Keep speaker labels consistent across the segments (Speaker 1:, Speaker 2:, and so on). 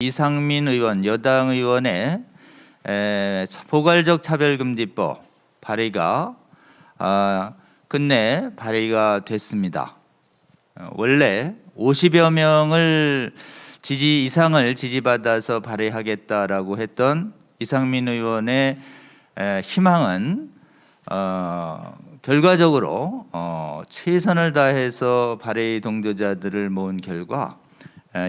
Speaker 1: 이상민 의원, 여당 의원의 포괄적 차별금지법 발의가 끝내 발의가 됐습니다. 원래 50여 명을 이상을 지지받아서 발의하겠다라고 했던 이상민 의원의 희망은 결과적으로 최선을 다해서 발의 동조자들을 모은 결과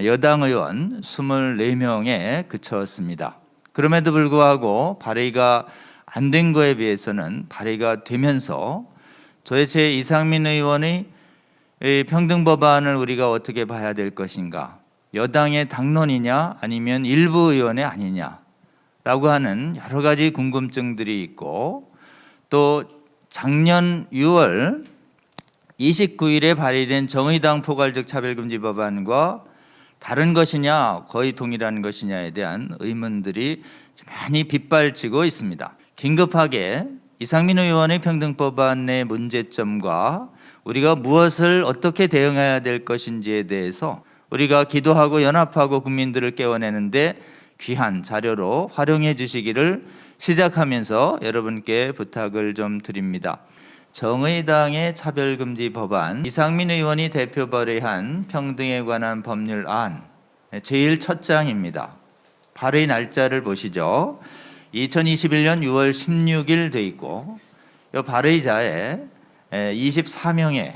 Speaker 1: 여당 의원 24명에 그쳤습니다. 그럼에도 불구하고 발의가 안 된 거에 비해서는 발의가 되면서 도대체 이상민 의원의 평등법안을 우리가 어떻게 봐야 될 것인가? 여당의 당론이냐 아니면 일부 의원의 아니냐라고 하는 여러 가지 궁금증들이 있고, 또 작년 6월 29일에 발의된 정의당 포괄적 차별금지 법안과 다른 것이냐 거의 동일한 것이냐에 대한 의문들이 많이 빗발치고 있습니다. 긴급하게 이상민 의원의 평등법안의 문제점과 우리가 무엇을 어떻게 대응해야 될 것인지에 대해서 우리가 기도하고 연합하고 국민들을 깨워내는데 귀한 자료로 활용해 주시기를 시작하면서 여러분께 부탁을 좀 드립니다. 정의당의 차별금지 법안, 이상민 의원이 대표 발의한 평등에 관한 법률안 제일 첫 장입니다. 발의 날짜를 보시죠. 2021년 6월 16일 돼 있고, 이 발의자에 24명의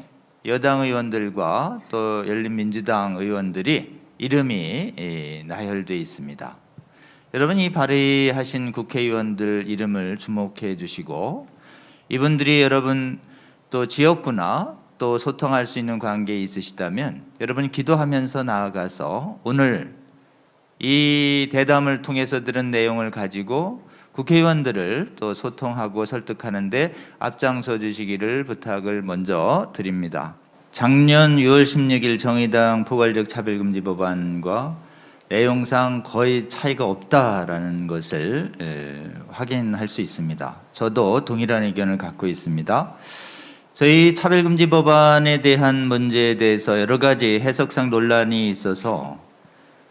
Speaker 1: 여당 의원들과 또 열린민주당 의원들이 이름이 나열되어 있습니다. 여러분, 이 발의하신 국회의원들 이름을 주목해 주시고, 이분들이 여러분 또 지역구나 또 소통할 수 있는 관계에 있으시다면 여러분 기도하면서 나아가서 오늘 이 대담을 통해서 들은 내용을 가지고 국회의원들을 또 소통하고 설득하는데 앞장서 주시기를 부탁을 먼저 드립니다. 작년 6월 16일 정의당 포괄적 차별금지 법안과 내용상 거의 차이가 없다라는 것을 확인할 수 있습니다. 저도 동일한 의견을 갖고 있습니다. 저희 차별금지 법안에 대한 문제에 대해서 여러 가지 해석상 논란이 있어서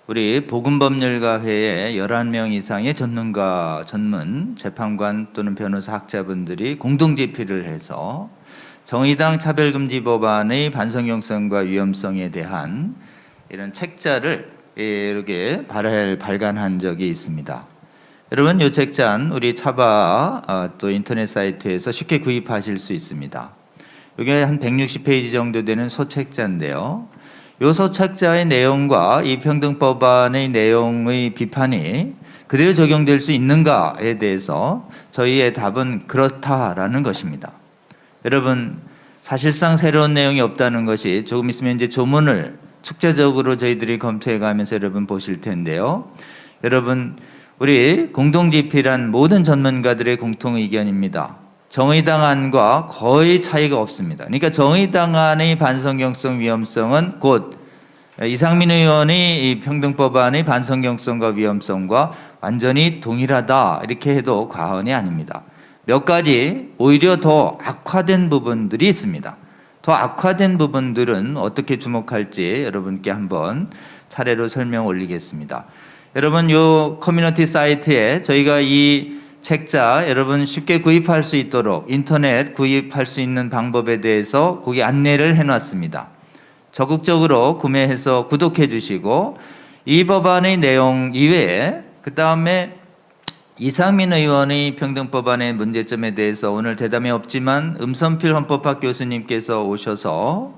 Speaker 1: 우리 보건법률가회에 11명 이상의 전문 재판관 또는 변호사 학자분들이 공동 집필을 해서 정의당 차별금지 법안의 반성경성과 위험성에 대한 이런 책자를 이렇게 발간한 적이 있습니다. 여러분, 이 책자는 우리 차바 또 인터넷 사이트에서 쉽게 구입하실 수 있습니다. 이게 한 160페이지 정도 되는 소책자인데요. 이 소책자의 내용과 이 평등법안의 내용의 비판이 그대로 적용될 수 있는가에 대해서 저희의 답은 그렇다라는 것입니다. 여러분, 사실상 새로운 내용이 없다는 것이 조금 있으면 이제 조문을 축제적으로 저희들이 검토해 가면서 여러분 보실 텐데요. 여러분, 우리 공동집필한 모든 전문가들의 공통 의견입니다. 정의당 안과 거의 차이가 없습니다. 그러니까 정의당 안의 반성경성 위험성은 곧 이상민 의원의 이 평등법안의 반성경성과 위험성과 완전히 동일하다 이렇게 해도 과언이 아닙니다. 몇 가지 오히려 더 악화된 부분들이 있습니다. 더 악화된 부분들은 어떻게 주목할지 여러분께 한번 차례로 설명 올리겠습니다. 여러분, 요 커뮤니티 사이트에 저희가 이 책자 여러분 쉽게 구입할 수 있도록 인터넷 구입할 수 있는 방법에 대해서 거기 안내를 해놨습니다. 적극적으로 구매해서 구독해 주시고, 이 법안의 내용 이외에 그 다음에 이상민 의원의 평등법안의 문제점에 대해서 오늘 대담이 없지만 음선필 헌법학 교수님께서 오셔서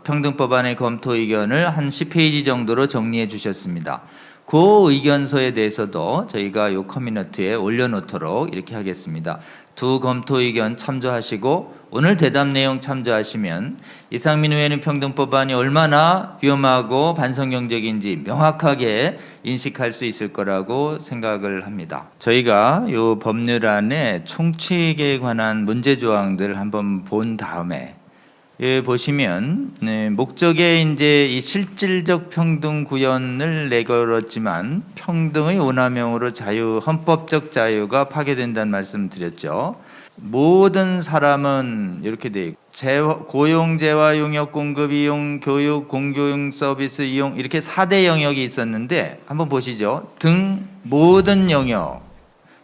Speaker 1: 평등법안의 검토 의견을 한 10페이지 정도로 정리해 주셨습니다. 그 의견서에 대해서도 저희가 이 커뮤니티에 올려놓도록 이렇게 하겠습니다. 두 검토 의견 참조하시고 오늘 대담 내용 참조하시면 이상민 의원의 평등법안이 얼마나 위험하고 반성경적인지 명확하게 인식할 수 있을 거라고 생각을 합니다. 저희가 이 법률안의 총칙에 관한 문제 조항들을 한번 본 다음에 보시면 목적에 이제 이 실질적 평등 구현을 내걸었지만 평등의 오남용으로 헌법적 자유가 파괴된다는 말씀 드렸죠. 모든 사람은 이렇게 돼 있고 고용, 재화, 용역, 공급, 이용, 교육, 공교육 서비스 이용 이렇게 4대 영역이 있었는데 한번 보시죠. 등 모든 영역.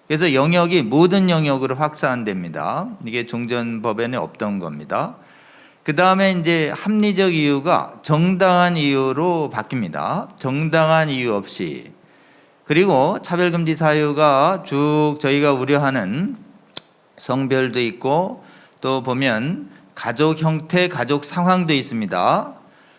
Speaker 1: 그래서 영역이 모든 영역으로 확산됩니다. 이게 종전법에는 없던 겁니다. 그 다음에 이제 합리적 이유가 정당한 이유로 바뀝니다. 정당한 이유 없이. 그리고 차별금지 사유가 쭉 저희가 우려하는 성별도 있고 또 보면 가족 형태, 가족 상황도 있습니다.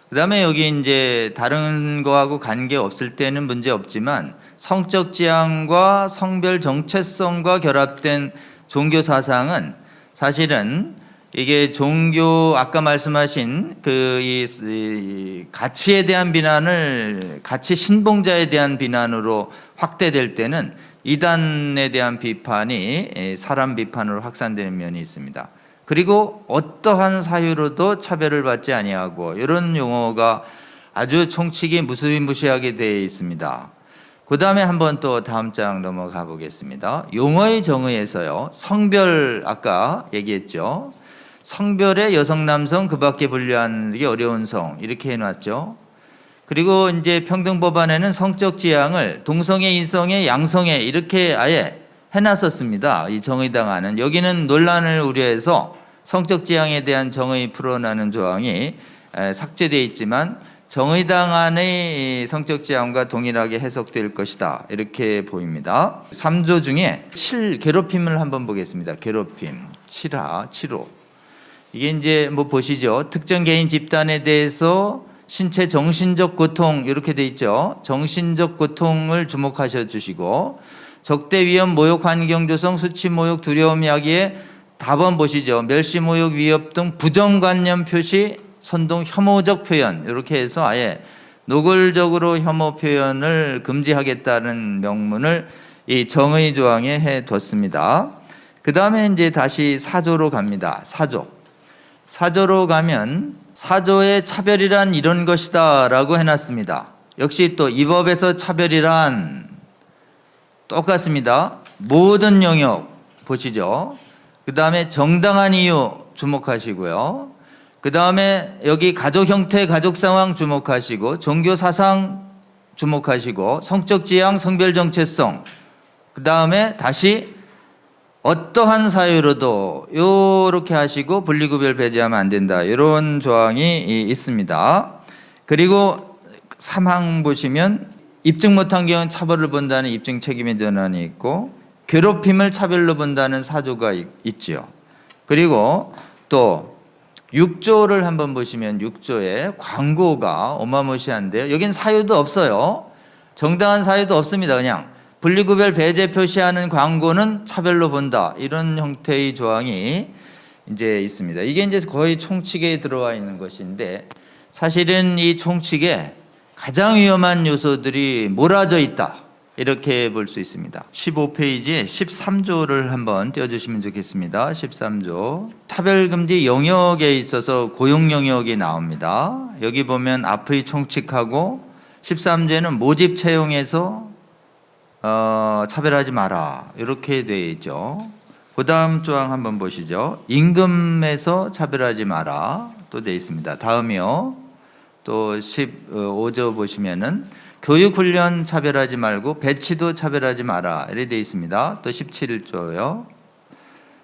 Speaker 1: 그 다음에 여기 이제 다른 거하고 관계 없을 때는 문제 없지만 성적 지향과 성별 정체성과 결합된 종교 사상은 사실은 이게 종교 아까 말씀하신 이 가치에 대한 비난을 가치 신봉자에 대한 비난으로 확대될 때는 이단에 대한 비판이 사람 비판으로 확산되는 면이 있습니다. 그리고 어떠한 사유로도 차별을 받지 아니하고 이런 용어가 아주 총칙이 무시무시하게 되어 있습니다. 그 다음에 한번 또 다음 장 넘어가 보겠습니다. 용어의 정의에서요. 성별 아까 얘기했죠. 성별의 여성, 남성 그 밖에 분류하는 게 어려운 성 이렇게 해놨죠. 그리고 이제 평등법안에는 성적 지향을 동성애, 이성애, 양성애 이렇게 아예 해놨었습니다. 이 정의당안은 여기는 논란을 우려해서 성적 지향에 대한 정의 풀어나는 조항이 삭제되어 있지만 정의당안의 성적 지향과 동일하게 해석될 것이다 이렇게 보입니다. 3조 중에 7 괴롭힘을 한번 보겠습니다. 괴롭힘 7호 이게 이제 뭐 보시죠. 특정 개인 집단에 대해서 신체 정신적 고통 이렇게 돼 있죠. 정신적 고통을 주목하셔 주시고 적대 위험, 모욕, 환경 조성, 수치, 모욕, 두려움 야기에 답은 보시죠. 멸시, 모욕, 위협 등 부정관념 표시, 선동, 혐오적 표현 이렇게 해서 아예 노골적으로 혐오 표현을 금지하겠다는 명문을 이 정의 조항에 해뒀습니다. 그 다음에 이제 다시 4조로 갑니다. 4조로 가면 사조의 차별이란 이런 것이다 라고 해놨습니다. 역시 또 이 법에서 차별이란 똑같습니다. 모든 영역 보시죠. 그 다음에 정당한 이유 주목하시고요. 그 다음에 여기 가족 형태, 가족 상황 주목하시고 종교 사상 주목하시고 성적 지향, 성별 정체성 그 다음에 다시 어떠한 사유로도 이렇게 하시고 분리구별 배제하면 안 된다 이런 조항이 있습니다. 그리고 3항 보시면 입증 못한 경우는 차별을 본다는 입증 책임의 전환이 있고 괴롭힘을 차별로 본다는 사조가 있죠. 그리고 또 6조를 한번 보시면 6조에 광고가 어마무시한데요. 여긴 사유도 없어요. 정당한 사유도 없습니다. 그냥 분리구별 배제 표시하는 광고는 차별로 본다. 이런 형태의 조항이 이제 있습니다. 이게 이제 거의 총칙에 들어와 있는 것인데 사실은 이 총칙에 가장 위험한 요소들이 몰아져 있다. 이렇게 볼 수 있습니다. 15페이지에 13조를 한번 띄워주시면 좋겠습니다. 13조. 차별금지 영역에 있어서 고용 영역이 나옵니다. 여기 보면 앞의 총칙하고 13조에는 모집 채용에서 차별하지 마라 이렇게 되어 있죠. 그 다음 조항 한번 보시죠. 임금에서 차별하지 마라 또 되어 있습니다. 다음이요. 또 15조 보시면은 교육훈련 차별하지 말고 배치도 차별하지 마라 이렇게 되어 있습니다. 또 17조요.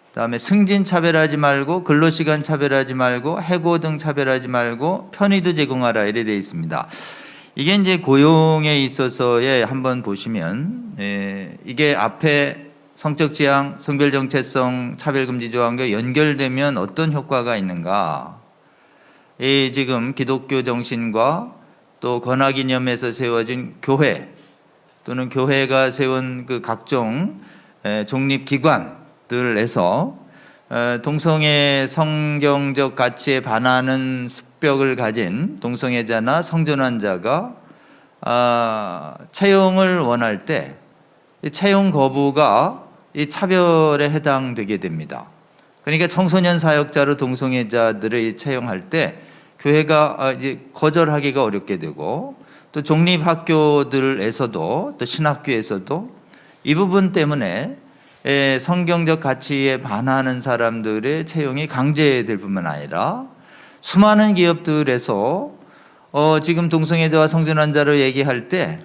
Speaker 1: 그다음에 승진 차별하지 말고 근로시간 차별하지 말고 해고 등 차별하지 말고 편의도 제공하라 이렇게 되어 있습니다. 이게 이제 고용에 있어서의 한번 보시면 이게 앞에 성적 지향, 성별 정체성, 차별금지 조항과 연결되면 어떤 효과가 있는가? 이 지금 기독교 정신과 또 건화기념에서 세워진 교회 또는 교회가 세운 그 각종 독립기관들에서 동성애 성경적 가치에 반하는 습벽을 가진 동성애자나 성전환자가 채용을 원할 때 채용 거부가 이 차별에 해당되게 됩니다. 그러니까 청소년 사역자로 동성애자들을 채용할 때 교회가 이제 거절하기가 어렵게 되고 또 독립학교들에서도 또 신학교에서도 이 부분 때문에 성경적 가치에 반하는 사람들의 채용이 강제될 뿐만 아니라 수많은 기업들에서 지금 동성애자와 성전환자로 얘기할 때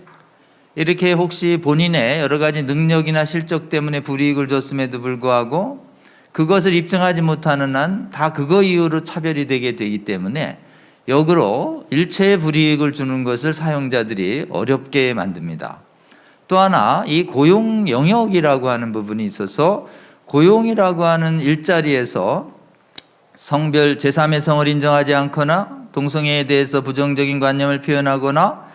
Speaker 1: 이렇게 혹시 본인의 여러 가지 능력이나 실적 때문에 불이익을 줬음에도 불구하고 그것을 입증하지 못하는 한 다 그거 이유로 차별이 되게 되기 때문에 역으로 일체의 불이익을 주는 것을 사용자들이 어렵게 만듭니다. 또 하나 이 고용 영역이라고 하는 부분이 있어서 고용이라고 하는 일자리에서 성별 제3의 성을 인정하지 않거나 동성애에 대해서 부정적인 관념을 표현하거나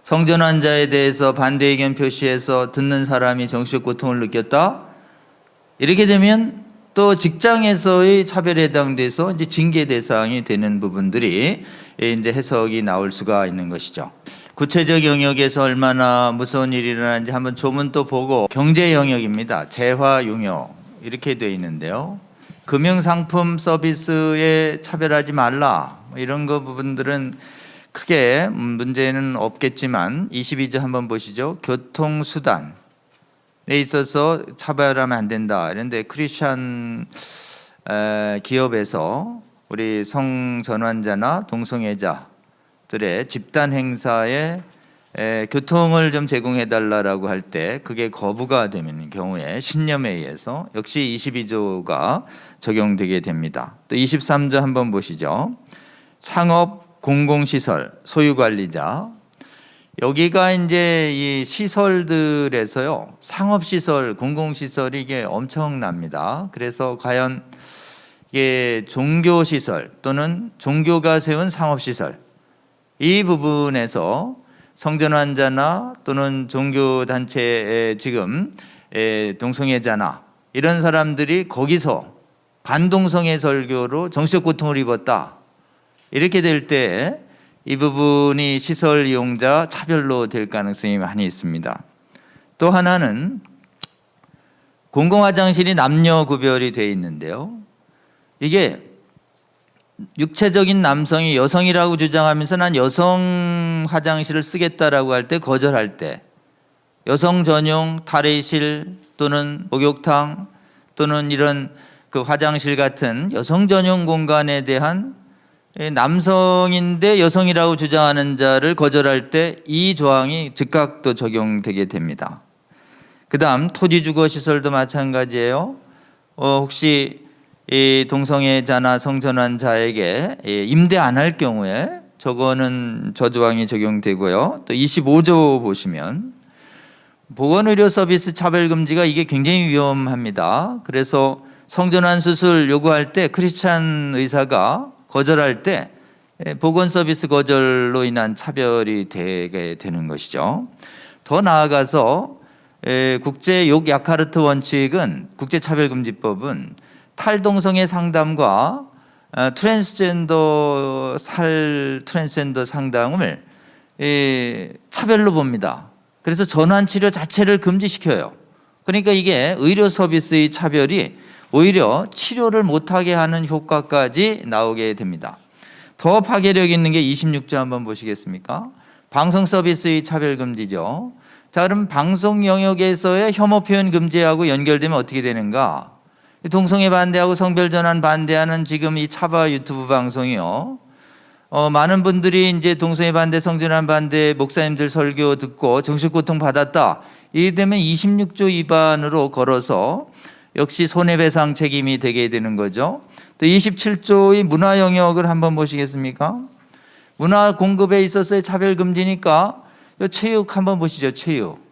Speaker 1: 성전환자에 대해서 반대 의견 표시해서 듣는 사람이 정신적 고통을 느꼈다. 이렇게 되면 또 직장에서의 차별에 해당돼서 이제 징계 대상이 되는 부분들이 이제 해석이 나올 수가 있는 것이죠. 구체적 영역에서 얼마나 무서운 일이 일어나는지 한번 조문 또 보고 경제 영역입니다. 재화 용역 이렇게 되어 있는데요. 금융상품 서비스에 차별하지 말라 이런 거 부분들은 크게 문제는 없겠지만 22조 한번 보시죠. 교통수단에 있어서 차별하면 안 된다. 그런데 크리스찬 기업에서 우리 성전환자나 동성애자들의 집단 행사에 교통을 좀 제공해 달라고 할 때 그게 거부가 되는 경우에 신념에 의해서 역시 22조가 적용되게 됩니다. 또 23조 한번 보시죠. 상업 공공시설 소유관리자 여기가 이제 이 시설들에서요 상업시설 공공시설이 이게 엄청납니다. 그래서 과연 이게 종교시설 또는 종교가 세운 상업시설 이 부분에서 성전환자나 또는 종교단체에 지금 동성애자나 이런 사람들이 거기서 반동성애 설교로 정신적 고통을 입었다. 이렇게 될 때 이 부분이 시설 이용자 차별로 될 가능성이 많이 있습니다. 또 하나는 공공화장실이 남녀 구별이 되어 있는데요. 이게 육체적인 남성이 여성이라고 주장하면서 난 여성 화장실을 쓰겠다라고 할 때 거절할 때 여성 전용 탈의실 또는 목욕탕 또는 이런 그 화장실 같은 여성 전용 공간에 대한 남성인데 여성이라고 주장하는 자를 거절할 때 이 조항이 즉각 또 적용되게 됩니다. 그 다음 토지주거시설도 마찬가지예요. 혹시 이 동성애자나 성전환자에게 임대 안 할 경우에 저거는 저 조항이 적용되고요. 또 25조 보시면 보건의료 서비스 차별금지가 이게 굉장히 위험합니다. 그래서 성전환 수술 요구할 때 크리스찬 의사가 거절할 때 보건 서비스 거절로 인한 차별이 되게 되는 것이죠. 더 나아가서 국제 욕 야카르트 원칙은 국제차별금지법은 탈동성애 상담과 트랜스젠더 상담을 차별로 봅니다. 그래서 전환치료 자체를 금지시켜요. 그러니까 이게 의료 서비스의 차별이 오히려 치료를 못하게 하는 효과까지 나오게 됩니다. 더 파괴력 있는 게 26조 한번 보시겠습니까? 방송 서비스의 차별 금지죠. 자, 그럼 방송 영역에서의 혐오 표현 금지하고 연결되면 어떻게 되는가? 동성애 반대하고 성별 전환 반대하는 지금 이 차바 유튜브 방송이요. 많은 분들이 이제 동성애 반대, 성전환 반대 목사님들 설교 듣고 정신고통 받았다. 이게 되면 26조 위반으로 걸어서 역시 손해배상 책임이 되게 되는 거죠. 또 27조의 문화 영역을 한번 보시겠습니까? 문화 공급에 있어서의 차별 금지니까 체육 한번 보시죠. 체육.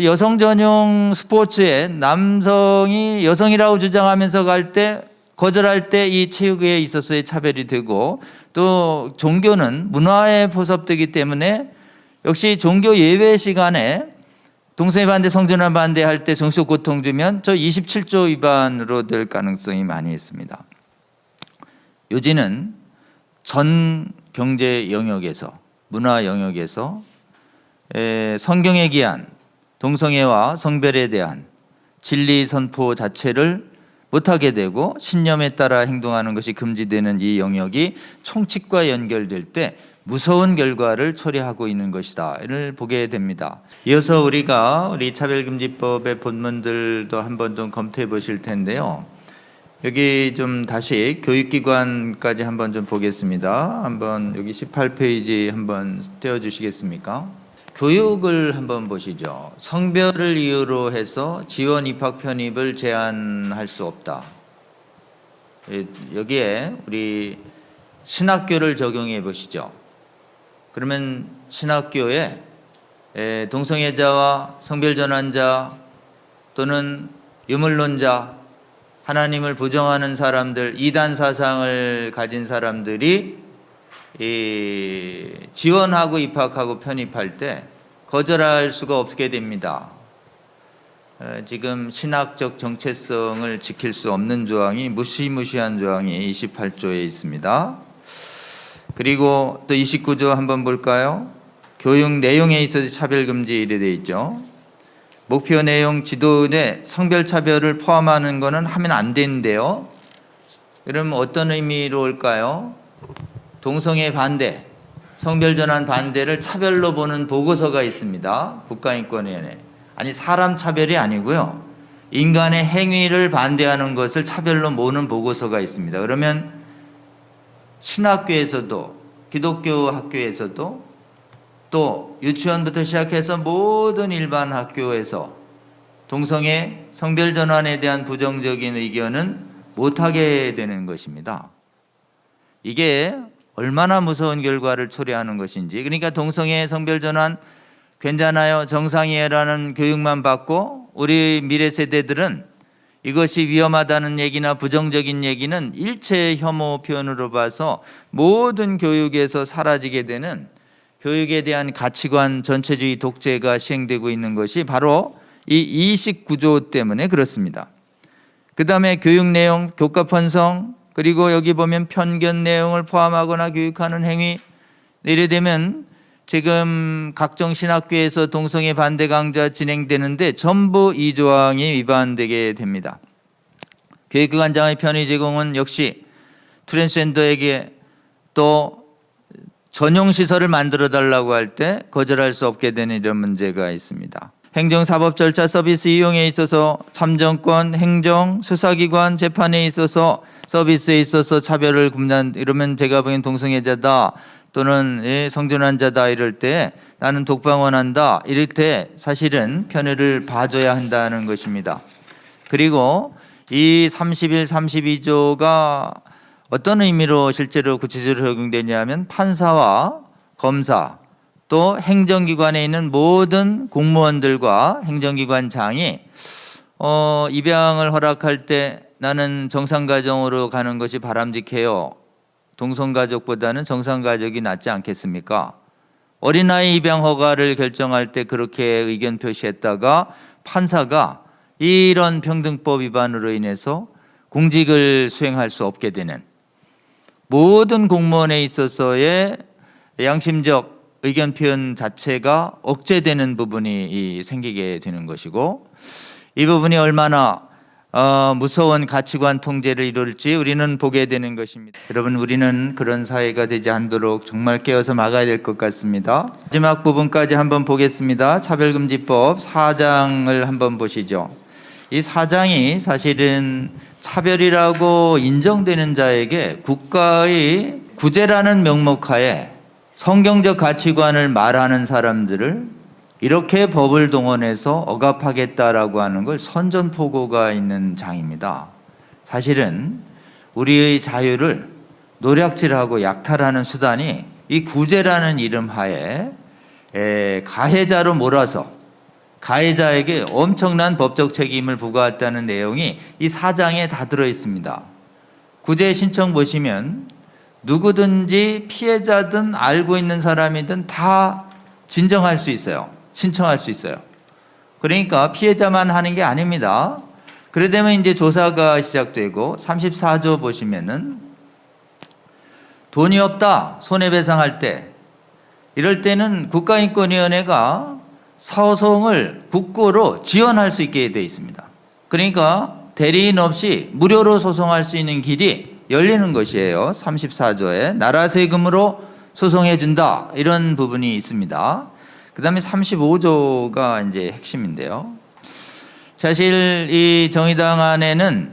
Speaker 1: 여성 전용 스포츠에 남성이 여성이라고 주장하면서 갈 때 거절할 때 이 체육에 있어서의 차별이 되고 또 종교는 문화에 포섭되기 때문에 역시 종교 예외 시간에 동성애 반대, 성전환 반대할 때 정신적 고통 주면 저 27조 위반으로 될 가능성이 많이 있습니다. 요지는 전 경제 영역에서 문화 영역에서 성경에 기한 동성애와 성별에 대한 진리 선포 자체를 못하게 되고 신념에 따라 행동하는 것이 금지되는 이 영역이 총칙과 연결될 때 무서운 결과를 초래하고 있는 것이다를 보게 됩니다. 이어서 우리가 우리 차별금지법의 본문들도 한번 좀 검토해 보실 텐데요. 여기 좀 다시 교육기관까지 한번 좀 보겠습니다. 한번 여기 18페이지 한번 떼어 주시겠습니까? 교육을 한번 보시죠. 성별을 이유로 해서 지원 입학 편입을 제한할 수 없다. 여기에 우리 신학교를 적용해 보시죠. 그러면 신학교에 동성애자와 성별전환자 또는 유물론자, 하나님을 부정하는 사람들, 이단 사상을 가진 사람들이 지원하고 입학하고 편입할 때 거절할 수가 없게 됩니다. 지금 신학적 정체성을 지킬 수 없는 조항이 무시무시한 조항이 28조에 있습니다. 그리고 또 29조 한번 볼까요? 교육 내용에 있어서 차별금지 이래 되어 있죠. 목표 내용 지도 내 성별차별을 포함하는 것은 하면 안 되는데요. 그럼 어떤 의미로 올까요? 동성애 반대, 성별전환 반대를 차별로 보는 보고서가 있습니다. 국가인권위원회. 아니 사람 차별이 아니고요. 인간의 행위를 반대하는 것을 차별로 모는 보고서가 있습니다. 그러면 신학교에서도 기독교 학교에서도 또 유치원부터 시작해서 모든 일반 학교에서 동성애 성별전환에 대한 부정적인 의견은 못하게 되는 것입니다. 이게 얼마나 무서운 결과를 초래하는 것인지. 그러니까 동성애 성별전환 괜찮아요, 정상이에요라는 교육만 받고 우리 미래 세대들은 이것이 위험하다는 얘기나 부정적인 얘기는 일체 혐오 표현으로 봐서 모든 교육에서 사라지게 되는 교육에 대한 가치관 전체주의 독재가 시행되고 있는 것이 바로 이 이식 구조 때문에 그렇습니다. 그 다음에 교육 내용, 교과 편성, 그리고 여기 보면 편견 내용을 포함하거나 교육하는 행위, 이래 되면 지금 각종 신학교에서 동성애 반대 강좌 진행되는데 전부 이 조항이 위반되게 됩니다. 교육기관장의 편의 제공은 역시 트랜스젠더에게 또 전용 시설을 만들어 달라고 할 때 거절할 수 없게 되는 이런 문제가 있습니다. 행정사법 절차 서비스 이용에 있어서 참정권, 행정, 수사기관, 재판에 있어서 서비스에 있어서 차별을 금단 이러면 제가 보기엔 동성애자다 또는 성전환자다 이럴 때 나는 독방원한다 이럴 때 사실은 편의를 봐줘야 한다는 것입니다. 그리고 이 31, 32조가 어떤 의미로 실제로 구체적으로 적용되냐면 판사와 검사 또 행정기관에 있는 모든 공무원들과 행정기관장이 입양을 허락할 때 나는 정상가정으로 가는 것이 바람직해요. 동성가족보다는 정상가족이 낫지 않겠습니까? 어린아이 입양 허가를 결정할 때 그렇게 의견 표시했다가 판사가 이런 평등법 위반으로 인해서 공직을 수행할 수 없게 되는 모든 공무원에 있어서의 양심적 의견 표현 자체가 억제되는 부분이 생기게 되는 것이고 이 부분이 얼마나 무서운 가치관 통제를 이룰지 우리는 보게 되는 것입니다. 여러분, 우리는 그런 사회가 되지 않도록 정말 깨어서 막아야 될 것 같습니다. 마지막 부분까지 한번 보겠습니다. 차별금지법 4장을 한번 보시죠. 이 4장이 사실은 차별이라고 인정되는 자에게 국가의 구제라는 명목하에 성경적 가치관을 말하는 사람들을 이렇게 법을 동원해서 억압하겠다라고 하는 걸 선전포고가 있는 장입니다. 사실은 우리의 자유를 노략질하고 약탈하는 수단이 이 구제라는 이름 하에 가해자로 몰아서 가해자에게 엄청난 법적 책임을 부과했다는 내용이 이 4장에 다 들어 있습니다. 구제 신청 보시면 누구든지 피해자든 알고 있는 사람이든 다 진정할 수 있어요. 신청할 수 있어요. 그러니까 피해자만 하는 게 아닙니다. 그래 되면 이제 조사가 시작되고 34조 보시면은 돈이 없다 손해배상할 때 이럴 때는 국가인권위원회가 소송을 국고로 지원할 수 있게 되어 있습니다. 그러니까 대리인 없이 무료로 소송할 수 있는 길이 열리는 것이에요. 34조에 나라 세금으로 소송해 준다. 이런 부분이 있습니다. 그다음에 35조가 이제 핵심인데요. 사실 이 정의당 안에는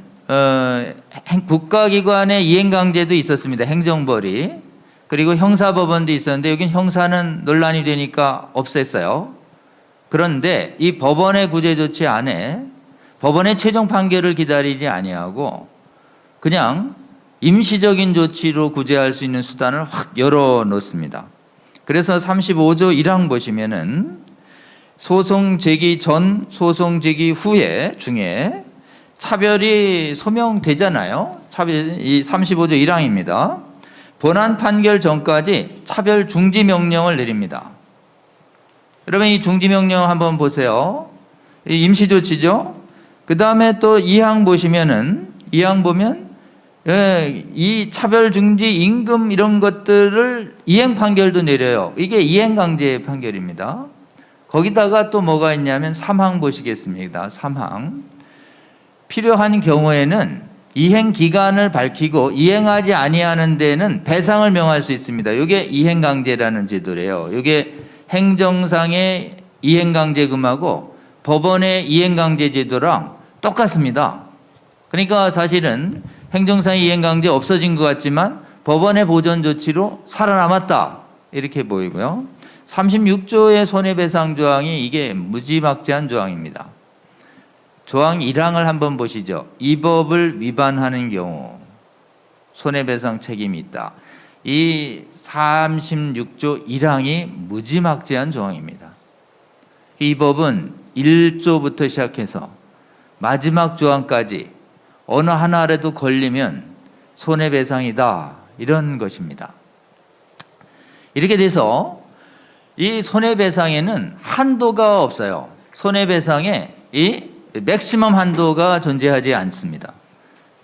Speaker 1: 국가기관의 이행강제도 있었습니다. 행정벌이. 그리고 형사법원도 있었는데 여긴 형사는 논란이 되니까 없앴어요. 그런데 이 법원의 구제조치 안에 법원의 최종 판결을 기다리지 아니하고 그냥 임시적인 조치로 구제할 수 있는 수단을 확 열어놓습니다. 그래서 35조 1항 보시면은 소송 제기 전, 소송 제기 후에 중에 차별이 소명되잖아요. 이 35조 1항입니다. 본안 판결 전까지 차별 중지 명령을 내립니다. 여러분 이 중지 명령 한번 보세요. 이 임시 조치죠. 그 다음에 또 2항 보시면은 2항 보면 이 차별 중지 임금 이런 것들을 이행 판결도 내려요. 이게 이행 강제 판결입니다. 거기다가 또 뭐가 있냐면 3항 보시겠습니다. 3항. 필요한 경우에는 이행 기간을 밝히고 이행하지 아니하는 데는 배상을 명할 수 있습니다. 이게 이행 강제라는 제도래요. 이게 행정상의 이행 강제금하고 법원의 이행 강제 제도랑 똑같습니다. 그러니까 사실은 행정상의 이행 강제 없어진 것 같지만 법원의 보전 조치로 살아남았다. 이렇게 보이고요. 36조의 손해배상 조항이 이게 무지막지한 조항입니다. 조항 1항을 한번 보시죠. 이 법을 위반하는 경우 손해배상 책임이 있다. 이 36조 1항이 무지막지한 조항입니다. 이 법은 1조부터 시작해서 마지막 조항까지 어느 하나라도 걸리면 손해배상이다. 이런 것입니다. 이렇게 돼서 이 손해배상에는 한도가 없어요. 손해배상에 이 맥시멈 한도가 존재하지 않습니다.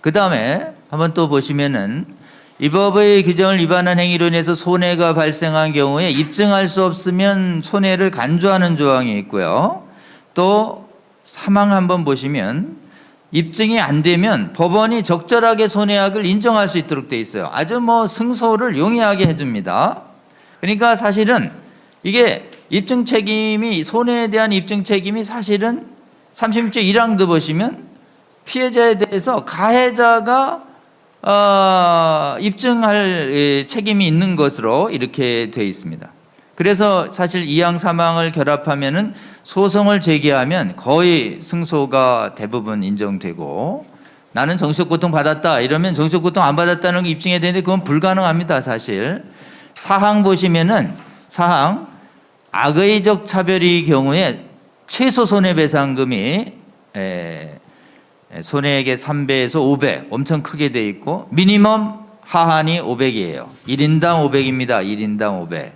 Speaker 1: 그 다음에 한번 또 보시면은 이 법의 규정을 위반한 행위로 인해서 손해가 발생한 경우에 입증할 수 없으면 손해를 간주하는 조항이 있고요. 또 3항 한번 보시면 입증이 안 되면 법원이 적절하게 손해액을 인정할 수 있도록 돼 있어요. 아주 승소를 용이하게 해줍니다. 그러니까 사실은 이게 입증 책임이 손해에 대한 입증 책임이 사실은 36조 1항도 보시면 피해자에 대해서 가해자가 입증할 책임이 있는 것으로 이렇게 되어 있습니다. 그래서 사실 2항 3항을 결합하면은 소송을 제기하면 거의 승소가 대부분 인정되고 나는 정신적 고통 받았다 이러면 정신적 고통 안 받았다는 거 입증해야 되는데 그건 불가능합니다. 사실 4항 보시면은 4항 악의적 차별의 경우에 최소 손해배상금이 손해액의 3배에서 5배 엄청 크게 돼 있고 미니멈 하한이 500이에요. 1인당 500입니다. 1인당 500.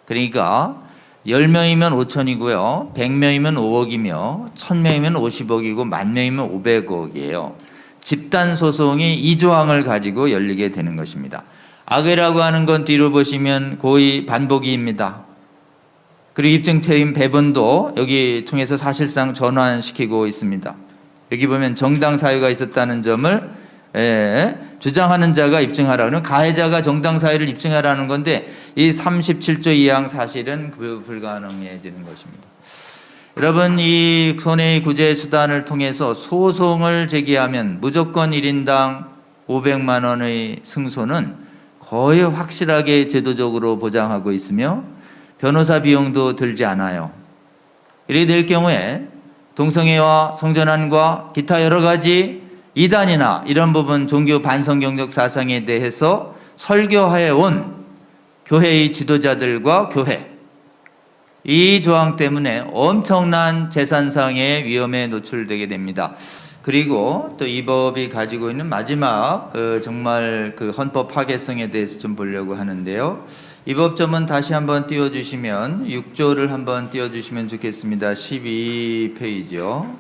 Speaker 1: 그러니까 10명이면 5천이고요. 100명이면 5억이며 1000명이면 50억이고 10,000명이면 500억이에요. 집단 소송이 이 조항을 가지고 열리게 되는 것입니다. 악의라고 하는 건 뒤로 보시면 고의 반복이입니다. 그리고 입증태임 배분도 여기 통해서 사실상 전환시키고 있습니다. 여기 보면 정당 사유가 있었다는 점을 주장하는 자가 입증하라. 그러면 가해자가 정당 사유를 입증하라는 건데 이 37조 2항 사실은 불가능해지는 것입니다. 여러분 이 손해의 구제 수단을 통해서 소송을 제기하면 무조건 1인당 500만 원의 승소는 거의 확실하게 제도적으로 보장하고 있으며 변호사 비용도 들지 않아요. 이렇게 될 경우에 동성애와 성전환과 기타 여러 가지 이단이나 이런 부분 종교 반성경적 사상에 대해서 설교해 온 교회의 지도자들과 교회 이 조항 때문에 엄청난 재산상의 위험에 노출되게 됩니다. 그리고 또 이 법이 가지고 있는 마지막 정말 헌법 파괴성에 대해서 좀 보려고 하는데요. 이 법점은 다시 한번 띄워주시면 6조를 한번 띄워주시면 좋겠습니다. 12페이지요.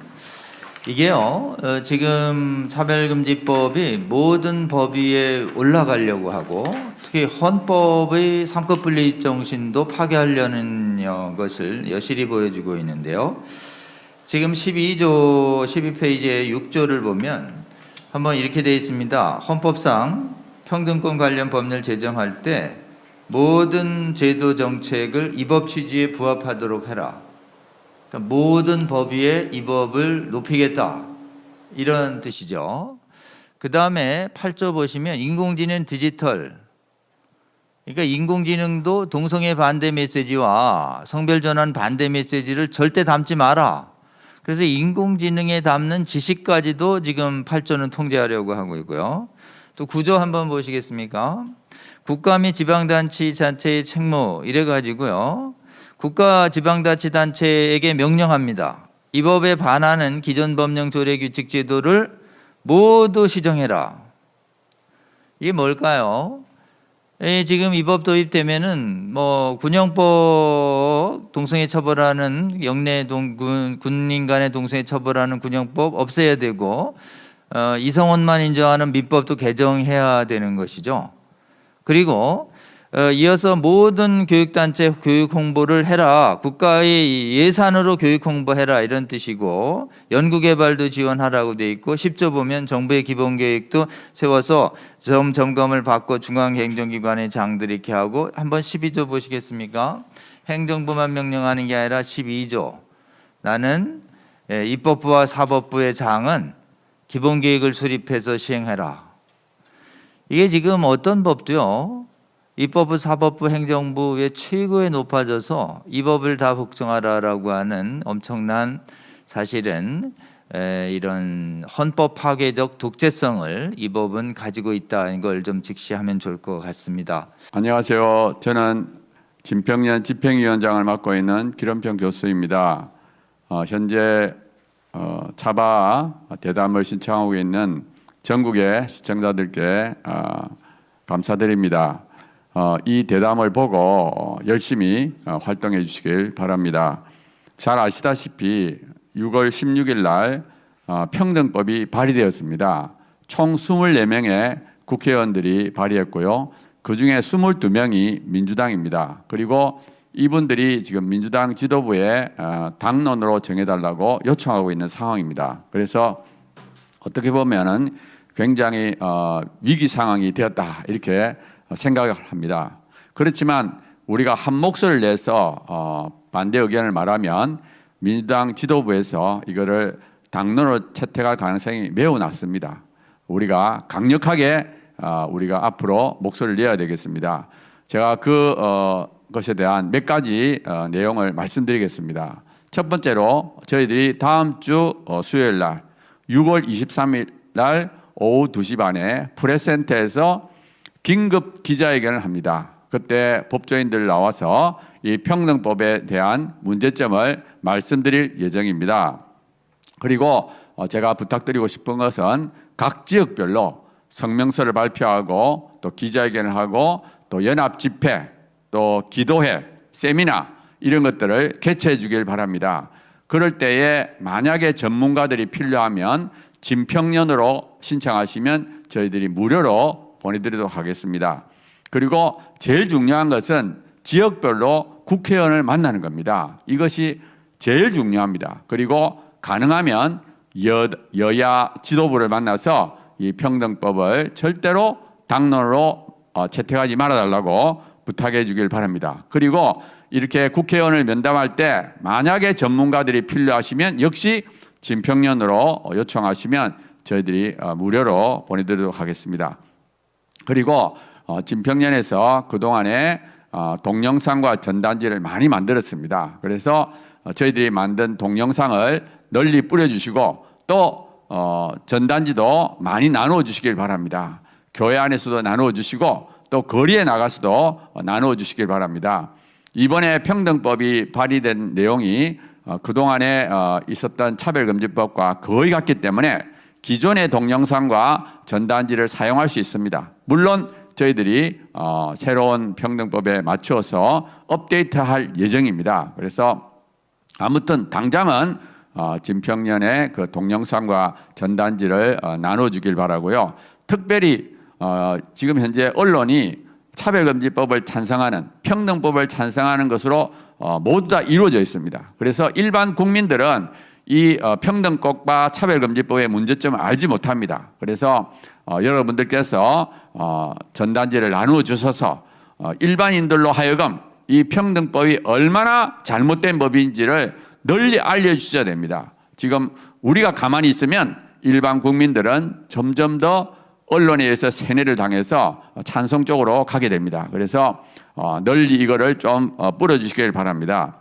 Speaker 1: 이게요 지금 차별금지법이 모든 법 위에 올라가려고 하고 특히 헌법의 삼권분립 정신도 파괴하려는 것을 여실히 보여주고 있는데요. 지금 12조 12페이지의 6조를 보면 한번 이렇게 되어 있습니다. 헌법상 평등권 관련 법률 제정할 때 모든 제도 정책을 이 법 취지에 부합하도록 해라. 그러니까 모든 법 위에 이 법을 높이겠다. 이런 뜻이죠. 그 다음에 8조 보시면 인공지능 디지털. 그러니까 인공지능도 동성애 반대 메시지와 성별 전환 반대 메시지를 절대 담지 마라. 그래서 인공지능에 담는 지식까지도 지금 8조는 통제하려고 하고 있고요. 또 9조 한번 보시겠습니까? 국가 및 지방자치단체의 책무 이래 가지고요. 국가 지방자치단체에게 명령합니다. 이 법에 반하는 기존 법령 조례 규칙 제도를 모두 시정해라. 이게 뭘까요? 지금 이 법 도입되면은 뭐 군형법 동성애 처벌하는 영내 군인 간의 동성애 처벌하는 군형법 없애야 되고 이성혼만 인정하는 민법도 개정해야 되는 것이죠. 그리고 이어서 모든 교육단체 교육 홍보를 해라. 국가의 예산으로 교육 홍보해라 이런 뜻이고 연구개발도 지원하라고 돼 있고 10조 보면 정부의 기본계획도 세워서 점검을 받고 중앙행정기관의 장들이 이렇게 하고 한번 12조 보시겠습니까? 행정부만 명령하는 게 아니라 12조 나는 입법부와 사법부의 장은 기본계획을 수립해서 시행해라. 이게 지금 어떤 법도요. 입법부, 사법부, 행정부의 최고에 높아져서 이 법을 다 복종하라라고 하는 엄청난 사실은 이런 헌법 파괴적 독재성을 이 법은 가지고 있다는 걸 좀 직시하면 좋을 것 같습니다.
Speaker 2: 안녕하세요. 저는 진평년 집행위원장을 맡고 있는 기름평 교수입니다. 현재 차바 대담을 신청하고 있는 전국의 시청자들께 감사드립니다. 이 대담을 보고 열심히 활동해 주시길 바랍니다. 잘 아시다시피 6월 16일 날 평등법이 발의되었습니다. 총 24명의 국회의원들이 발의했고요. 그중에 22명이 민주당입니다. 그리고 이분들이 지금 민주당 지도부에 당론으로 정해달라고 요청하고 있는 상황입니다. 그래서 어떻게 보면은 굉장히 위기 상황이 되었다 이렇게 생각을 합니다. 그렇지만 우리가 한 목소리를 내서 반대 의견을 말하면 민주당 지도부에서 이거를 당론으로 채택할 가능성이 매우 낮습니다. 우리가 강력하게 우리가 앞으로 목소리를 내야 되겠습니다. 제가 그것에 대한 몇 가지 내용을 말씀드리겠습니다. 첫 번째로 저희들이 다음 주 수요일 날 6월 23일 날 오후 2시 반에 프레스센터에서 긴급 기자회견을 합니다. 그때 법조인들 나와서 이 평등법에 대한 문제점을 말씀드릴 예정입니다. 그리고 제가 부탁드리고 싶은 것은 각 지역별로 성명서를 발표하고 또 기자회견을 하고 또 연합 집회 또 기도회 세미나 이런 것들을 개최해 주길 바랍니다. 그럴 때에 만약에 전문가들이 필요하면 진평년으로 신청하시면 저희들이 무료로 보내드리도록 하겠습니다. 그리고 제일 중요한 것은 지역별로 국회의원을 만나는 겁니다. 이것이 제일 중요합니다. 그리고 가능하면 여야 지도부를 만나서 이 평등법을 절대로 당론으로 채택하지 말아달라고 부탁해 주길 바랍니다. 그리고 이렇게 국회의원을 면담할 때 만약에 전문가들이 필요하시면 역시 진평년으로 요청하시면 저희들이 무료로 보내드리도록 하겠습니다. 그리고 진평년에서 그동안에 동영상과 전단지를 많이 만들었습니다. 그래서 저희들이 만든 동영상을 널리 뿌려주시고 또 전단지도 많이 나누어 주시길 바랍니다. 교회 안에서도 나누어 주시고 또 거리에 나가서도 나누어 주시길 바랍니다. 이번에 평등법이 발의된 내용이 그동안에 있었던 차별금지법과 거의 같기 때문에 기존의 동영상과 전단지를 사용할 수 있습니다. 물론 저희들이 새로운 평등법에 맞추어서 업데이트할 예정입니다. 그래서 아무튼 당장은 진평년의 그 동영상과 전단지를 나눠주길 바라고요. 특별히 지금 현재 언론이 차별금지법을 찬성하는 평등법을 찬성하는 것으로 모두 다 이루어져 있습니다. 그래서 일반 국민들은 이 평등법과 차별금지법의 문제점을 알지 못합니다. 그래서 여러분들께서 전단지를 나누어 주셔서 일반인들로 하여금 이 평등법이 얼마나 잘못된 법인지를 널리 알려주셔야 됩니다. 지금 우리가 가만히 있으면 일반 국민들은 점점 더 언론에 의해서 세뇌를 당해서 찬성 쪽으로 가게 됩니다. 그래서 널리 이거를 좀 뿌려주시길 바랍니다.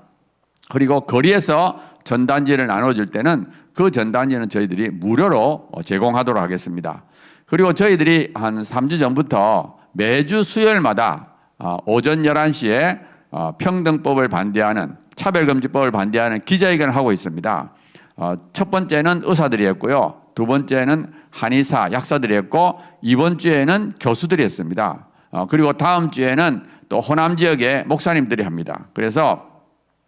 Speaker 2: 그리고 거리에서 전단지를 나눠줄 때는 그 전단지는 저희들이 무료로 제공하도록 하겠습니다. 그리고 저희들이 한 3주 전부터 매주 수요일마다 오전 11시에 평등법을 반대하는, 차별금지법을 반대하는 기자회견을 하고 있습니다. 첫 번째는 의사들이 했고요. 두 번째는 한의사, 약사들이 했고, 이번 주에는 교수들이 했습니다. 그리고 다음 주에는 또 호남 지역의 목사님들이 합니다. 그래서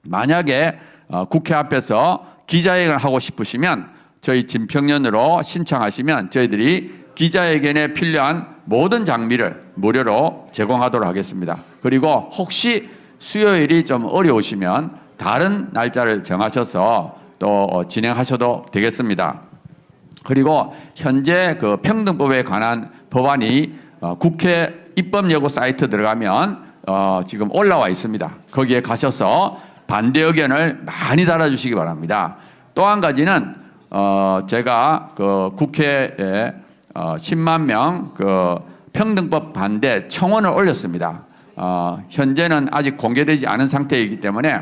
Speaker 2: 만약에 국회 앞에서 기자회견을 하고 싶으시면 저희 진평년으로 신청하시면 저희들이 기자회견에 필요한 모든 장비를 무료로 제공하도록 하겠습니다. 그리고 혹시 수요일이 좀 어려우시면 다른 날짜를 정하셔서 또 진행하셔도 되겠습니다. 그리고 현재 그 평등법에 관한 법안이 국회 입법여고 사이트 들어가면 지금 올라와 있습니다. 거기에 가셔서 반대 의견을 많이 달아주시기 바랍니다. 또 한 가지는 제가 그 국회에 10만 명 그 평등법 반대 청원을 올렸습니다. 현재는 아직 공개되지 않은 상태이기 때문에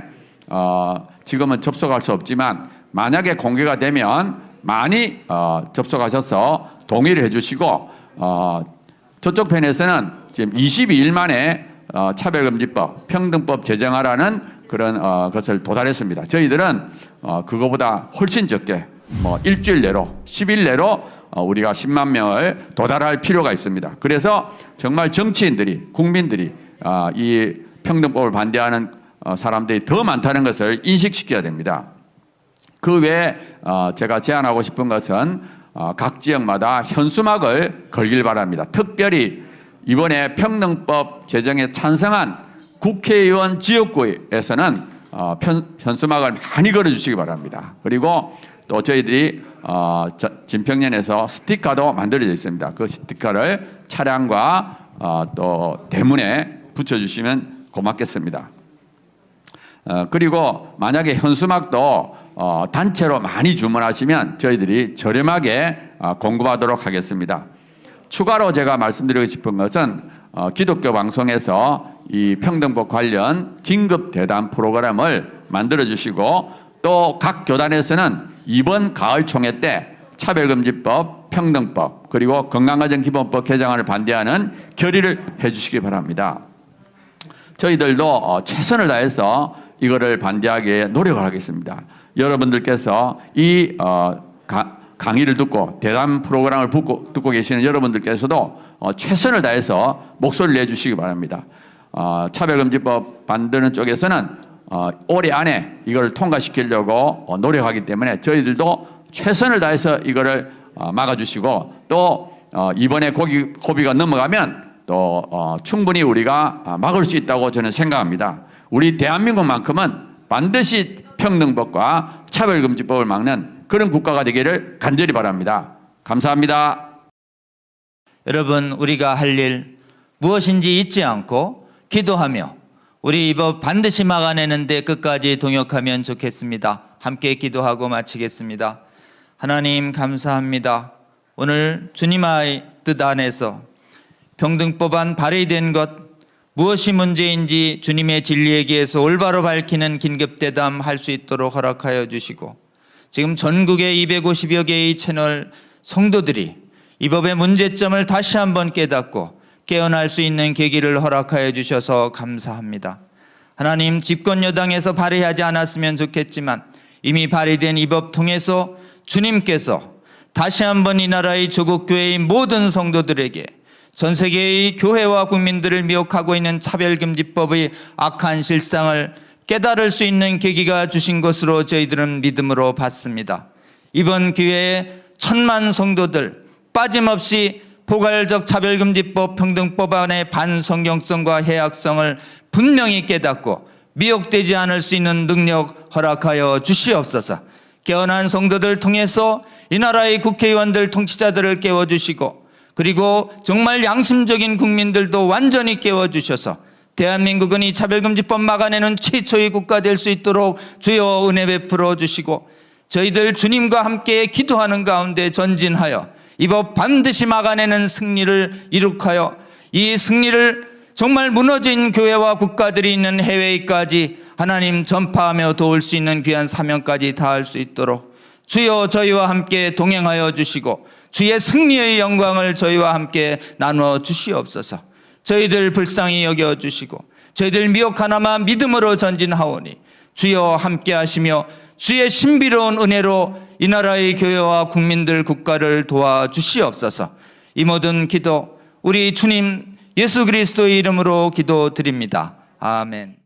Speaker 2: 지금은 접속할 수 없지만 만약에 공개가 되면 많이 접속하셔서 동의를 해주시고 저쪽 편에서는 지금 22일 만에 차별금지법, 평등법 제정하라는 그런 것을 도달했습니다. 저희들은 그거보다 훨씬 적게 일주일 내로 10일 내로 우리가 10만 명을 도달할 필요가 있습니다. 그래서 정말 정치인들이, 국민들이 이 평등법을 반대하는 사람들이 더 많다는 것을 인식시켜야 됩니다. 그 외에 제가 제안하고 싶은 것은 각 지역마다 현수막을 걸길 바랍니다. 특별히 이번에 평등법 제정에 찬성한 국회의원 지역구에서는 현수막을 많이 걸어주시기 바랍니다. 그리고 또 저희들이 진평년에서 스티커도 만들어져 있습니다. 그 스티커를 차량과 또 대문에 붙여주시면 고맙겠습니다. 그리고 만약에 현수막도 단체로 많이 주문하시면 저희들이 저렴하게 공급하도록 하겠습니다. 추가로 제가 말씀드리고 싶은 것은 기독교 방송에서 이 평등법 관련 긴급 대담 프로그램을 만들어 주시고 또 각 교단에서는 이번 가을 총회 때 차별금지법, 평등법 그리고 건강가정기본법 개정안을 반대하는 결의를 해주시기 바랍니다. 저희들도 최선을 다해서 이거를 반대하기 위해 노력을 하겠습니다. 여러분들께서 이 강의를 듣고 대담 프로그램을 듣고 계시는 여러분들께서도 최선을 다해서 목소리를 내주시기 바랍니다. 차별금지법 만드는 쪽에서는 올해 안에 이걸 통과시키려고 노력하기 때문에 저희들도 최선을 다해서 이거를 막아주시고 또 이번에 고비가 넘어가면 또 충분히 우리가 막을 수 있다고 저는 생각합니다. 우리 대한민국만큼은 반드시 평등법과 차별금지법을 막는 그런 국가가 되기를 간절히 바랍니다. 감사합니다.
Speaker 1: 여러분, 우리가 할 일 무엇인지 잊지 않고 기도하며 우리 이 법 반드시 막아내는 데 끝까지 동역하면 좋겠습니다. 함께 기도하고 마치겠습니다. 하나님 감사합니다. 오늘 주님의 뜻 안에서 평등법안 발의된 것 무엇이 문제인지 주님의 진리에 기해서 올바로 밝히는 긴급대담 할 수 있도록 허락하여 주시고 지금 전국의 250여 개의 채널 성도들이 이 법의 문제점을 다시 한번 깨닫고 깨어날 수 있는 계기를 허락하여 주셔서 감사합니다. 하나님, 집권 여당에서 발의하지 않았으면 좋겠지만 이미 발의된 이 법 통해서 주님께서 다시 한번 이 나라의 조국 교회의 모든 성도들에게 전 세계의 교회와 국민들을 미혹하고 있는 차별금지법의 악한 실상을 깨달을 수 있는 계기가 주신 것으로 저희들은 믿음으로 받습니다. 이번 기회에 1000만 성도들 빠짐없이 포괄적 차별금지법 평등법안의 반성경성과 해악성을 분명히 깨닫고 미혹되지 않을 수 있는 능력 허락하여 주시옵소서. 깨어난 성도들 통해서 이 나라의 국회의원들 통치자들을 깨워주시고 그리고 정말 양심적인 국민들도 완전히 깨워주셔서 대한민국은 이 차별금지법 막아내는 최초의 국가 될 수 있도록 주여 은혜 베풀어 주시고, 저희들 주님과 함께 기도하는 가운데 전진하여 이 법 반드시 막아내는 승리를 이룩하여 이 승리를 정말 무너진 교회와 국가들이 있는 해외까지 하나님 전파하며 도울 수 있는 귀한 사명까지 다할 수 있도록 주여 저희와 함께 동행하여 주시고, 주의 승리의 영광을 저희와 함께 나누어 주시옵소서. 저희들 불쌍히 여겨 주시고, 저희들 미혹하나마 믿음으로 전진하오니 주여 함께 하시며 주의 신비로운 은혜로 이 나라의 교회와 국민들 국가를 도와주시옵소서. 이 모든 기도 우리 주님 예수 그리스도의 이름으로 기도드립니다. 아멘.